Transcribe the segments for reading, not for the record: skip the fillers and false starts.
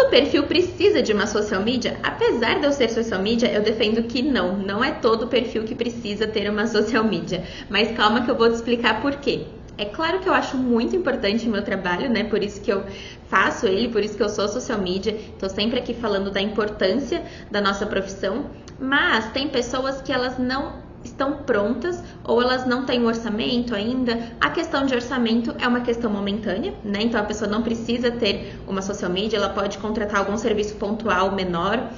Todo perfil precisa de uma social media? Apesar de eu ser social media, eu defendo que não é todo perfil que precisa ter uma social media. Mas calma que eu vou te explicar por quê. É claro que eu acho muito importante o meu trabalho, né? Por isso que eu faço ele, por isso que eu sou social media. Tô sempre aqui falando da importância da nossa profissão. Mas tem pessoas que elas não estão prontas ou elas não têm orçamento ainda. A questão de orçamento é uma questão momentânea, né? Então a pessoa não precisa ter uma social media, ela pode contratar algum serviço pontual menor,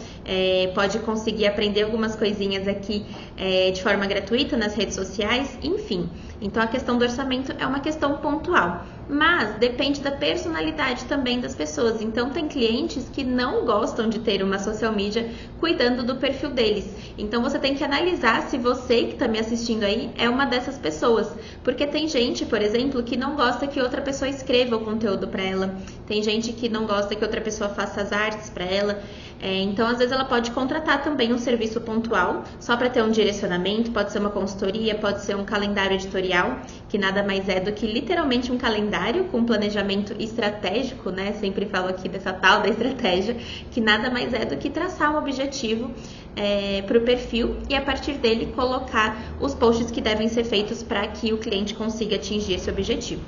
pode conseguir aprender algumas coisinhas aqui de forma gratuita nas redes sociais, enfim. Então a questão do orçamento é uma questão pontual, mas depende da personalidade também das pessoas. Então tem clientes que não gostam de ter uma social media cuidando do perfil deles. Então você tem que analisar se você que está me assistindo aí é uma dessas pessoas, porque tem gente, por exemplo, que não gosta que outra pessoa escreva o conteúdo para ela, tem gente que não gosta que outra pessoa faça as artes para ela. Então, às vezes, ela pode contratar também um serviço pontual, só para ter um direcionamento, pode ser uma consultoria, pode ser um calendário editorial, que nada mais é do que literalmente um calendário com planejamento estratégico, né? Sempre falo aqui dessa tal da estratégia, que nada mais é do que traçar um objetivo para o perfil e a partir dele colocar os posts que devem ser feitos para que o cliente consiga atingir esse objetivo.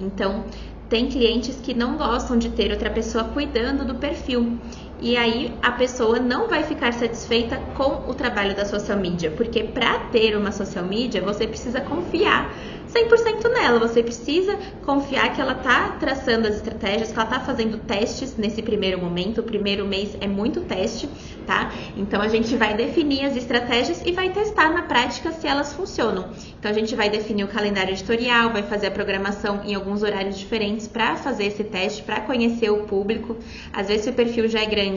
Então, tem clientes que não gostam de ter outra pessoa cuidando do perfil. E aí a pessoa não vai ficar satisfeita com o trabalho da social media, porque para ter uma social media você precisa confiar 100% nela, você precisa confiar que ela está traçando as estratégias, que ela está fazendo testes nesse primeiro momento. O primeiro mês é muito teste, tá? Então a gente vai definir as estratégias e vai testar na prática se elas funcionam. Então a gente vai definir o calendário editorial, vai fazer a programação em alguns horários diferentes para fazer esse teste, para conhecer o público. Às vezes se o perfil já é grande,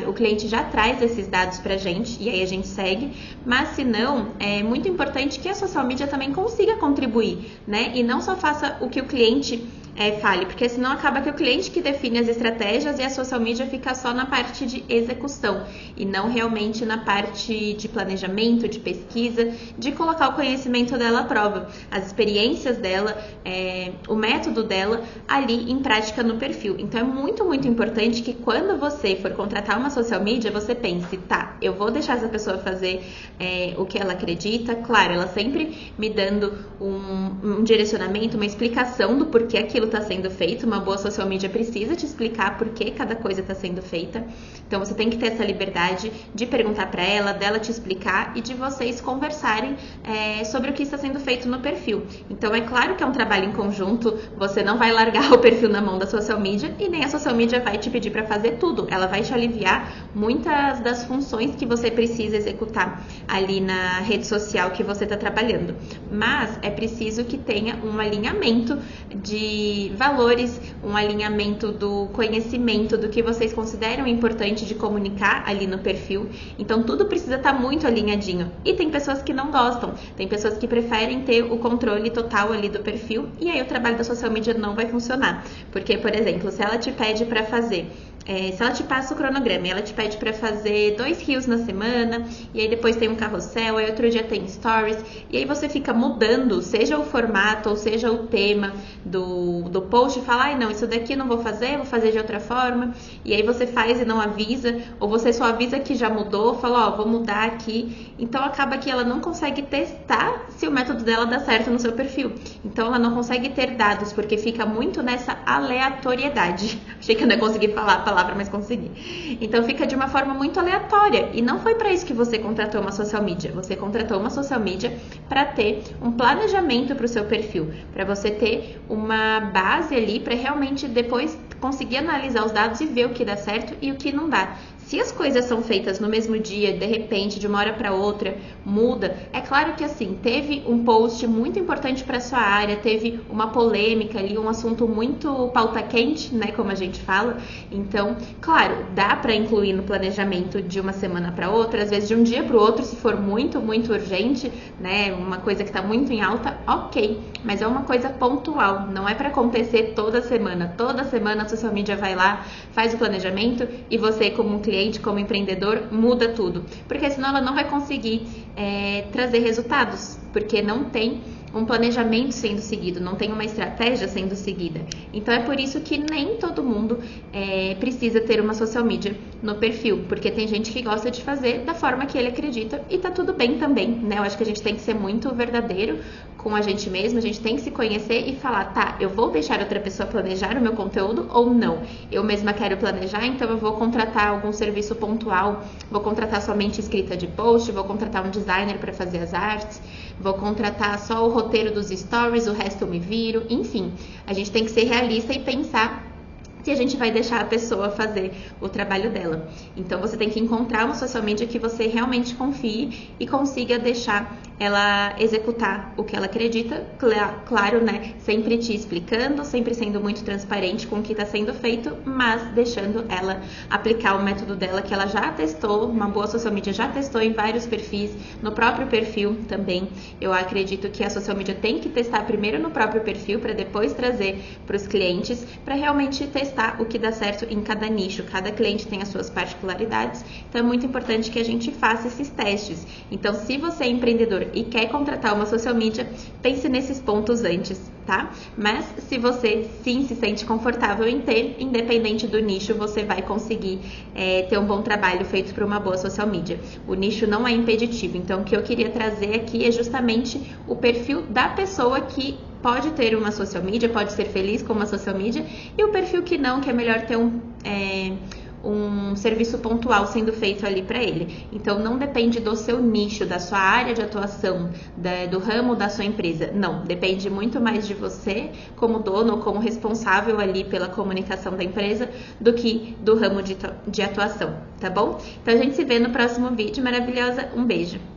o cliente já traz esses dados pra gente e aí a gente segue, mas se não, é muito importante que a social media também consiga contribuir, né? E não só faça o que o cliente fale, porque senão acaba que o cliente que define as estratégias e a social media fica só na parte de execução e não realmente na parte de planejamento, de pesquisa, de colocar o conhecimento dela à prova, as experiências dela, o método dela ali em prática no perfil. Então é muito, muito importante que quando você for contratar uma social media, você pense, tá, eu vou deixar essa pessoa fazer o que ela acredita, claro, ela sempre me dando um direcionamento, uma explicação do porquê aquilo está sendo feito. Uma boa social media precisa te explicar por que cada coisa está sendo feita. Então você tem que ter essa liberdade de perguntar para ela, dela te explicar e de vocês conversarem sobre o que está sendo feito no perfil. Então é claro que é um trabalho em conjunto, você não vai largar o perfil na mão da social media e nem a social media vai te pedir para fazer tudo. Ela vai te aliviar muitas das funções que você precisa executar ali na rede social que você está trabalhando. Mas é preciso que tenha um alinhamento de valores, um alinhamento do conhecimento, do que vocês consideram importante de comunicar ali no perfil. Então tudo precisa estar muito alinhadinho. E tem pessoas que não gostam, tem pessoas que preferem ter o controle total ali do perfil e aí o trabalho da social media não vai funcionar. Porque, por exemplo, se ela te pede para fazer se ela te passa o cronograma e ela te pede para fazer 2 reels na semana, e aí depois tem um carrossel, aí outro dia tem stories, e aí você fica mudando, seja o formato ou seja o tema do post, e fala, não, isso daqui não vou fazer de outra forma, e aí você faz e não avisa, ou você só avisa que já mudou, fala, vou mudar aqui, então acaba que ela não consegue testar se o método dela dá certo no seu perfil, então ela não consegue ter dados, porque fica muito nessa aleatoriedade. Achei que eu não ia conseguir falar a palavra, mas consegui. Então fica de uma forma muito aleatória e não foi para isso que você contratou uma social media. Você contratou uma social media para ter um planejamento para o seu perfil, para você ter uma base ali para realmente depois conseguir analisar os dados e ver o que dá certo e o que não dá. Se as coisas são feitas no mesmo dia, de repente, de uma hora para outra, muda. É claro que assim, teve um post muito importante para sua área, teve uma polêmica ali, um assunto muito pauta quente, né, como a gente fala. Então, claro, dá para incluir no planejamento de uma semana para outra, às vezes de um dia para o outro, se for muito, muito urgente, né, uma coisa que está muito em alta, ok. Mas é uma coisa pontual, não é para acontecer toda semana. Toda semana a social media vai lá, faz o planejamento e você, como cliente, como empreendedor, muda tudo. Porque senão ela não vai conseguir trazer resultados, porque não tem um planejamento sendo seguido, não tem uma estratégia sendo seguida. Então é por isso que nem todo mundo precisa ter uma social media no perfil, porque tem gente que gosta de fazer da forma que ele acredita e tá tudo bem também, né? Eu acho que a gente tem que ser muito verdadeiro com a gente mesmo, a gente tem que se conhecer e falar, tá, eu vou deixar outra pessoa planejar o meu conteúdo ou não? Eu mesma quero planejar, então eu vou contratar algum serviço pontual, vou contratar somente escrita de post, vou contratar um designer para fazer as artes, vou contratar só o roteiro dos stories, o resto eu me viro, enfim. A gente tem que ser realista e pensar se a gente vai deixar a pessoa fazer o trabalho dela. Então você tem que encontrar uma social media que você realmente confie e consiga deixar ela executar o que ela acredita, claro, né? Sempre te explicando, sempre sendo muito transparente com o que está sendo feito, mas deixando ela aplicar o método dela que ela já testou, uma boa social media já testou em vários perfis, no próprio perfil também. Eu acredito que a social media tem que testar primeiro no próprio perfil para depois trazer para os clientes, para realmente testar o que dá certo em cada nicho. Cada cliente tem as suas particularidades, então é muito importante que a gente faça esses testes. Então, se você é empreendedor e quer contratar uma social media, pense nesses pontos antes, tá? Mas se você sim se sente confortável em ter, independente do nicho, você vai conseguir ter um bom trabalho feito por uma boa social media. O nicho não é impeditivo, então o que eu queria trazer aqui é justamente o perfil da pessoa que pode ter uma social media, pode ser feliz com uma social media, e o perfil que não, que é melhor ter um serviço pontual sendo feito ali para ele. Então não depende do seu nicho, da sua área de atuação, do ramo da sua empresa. Não, depende muito mais de você como dono ou como responsável ali pela comunicação da empresa do que do ramo de atuação, tá bom? Então a gente se vê no próximo vídeo. Maravilhosa, um beijo!